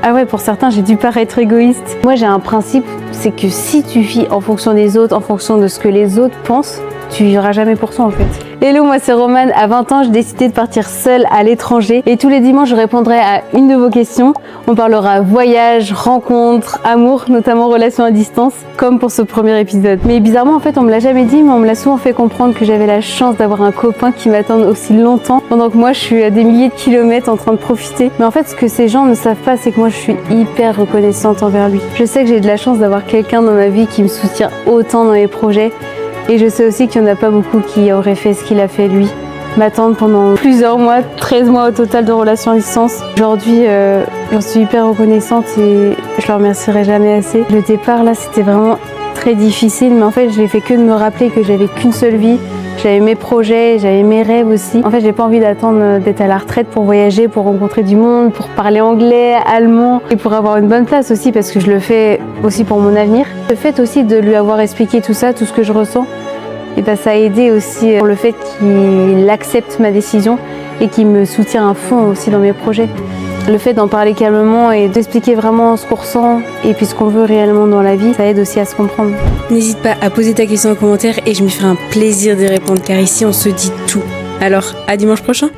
Ah ouais, pour certains, j'ai dû paraître égoïste. Moi, j'ai un principe, c'est que si tu vis en fonction des autres, en fonction de ce que les autres pensent, tu vivras jamais pour toi en fait. Hello, moi c'est Romane. À 20 ans, j'ai décidé de partir seule à l'étranger et tous les dimanches, je répondrai à une de vos questions. On parlera voyage, rencontres, amour, notamment relations à distance, comme pour ce premier épisode. Mais bizarrement, en fait, on me l'a jamais dit, mais on me l'a souvent fait comprendre que j'avais la chance d'avoir un copain qui m'attende aussi longtemps, pendant que moi, je suis à des milliers de kilomètres en train de profiter. Mais en fait, ce que ces gens ne savent pas, c'est que moi, je suis hyper reconnaissante envers lui. Je sais que j'ai de la chance d'avoir quelqu'un dans ma vie qui me soutient autant dans mes projets. Et je sais aussi qu'il n'y en a pas beaucoup qui auraient fait ce qu'il a fait lui. M'attendre pendant plusieurs mois, 13 mois au total de relations à distance. Aujourd'hui, j'en suis hyper reconnaissante et je le remercierai jamais assez. Le départ là, c'était vraiment très difficile, mais en fait, je l'ai fait que de me rappeler que j'avais qu'une seule vie. J'avais mes projets, j'avais mes rêves aussi. En fait, j'ai pas envie d'attendre d'être à la retraite pour voyager, pour rencontrer du monde, pour parler anglais, allemand et pour avoir une bonne place aussi parce que je le fais aussi pour mon avenir. Le fait aussi de lui avoir expliqué tout ça, tout ce que je ressens, et ben ça a aidé aussi pour le fait qu'il accepte ma décision et qu'il me soutient à fond aussi dans mes projets. Le fait d'en parler calmement et d'expliquer vraiment ce qu'on ressent et puis ce qu'on veut réellement dans la vie, ça aide aussi à se comprendre. N'hésite pas à poser ta question en commentaire et je me ferai un plaisir d'y répondre car ici on se dit tout. Alors, à dimanche prochain!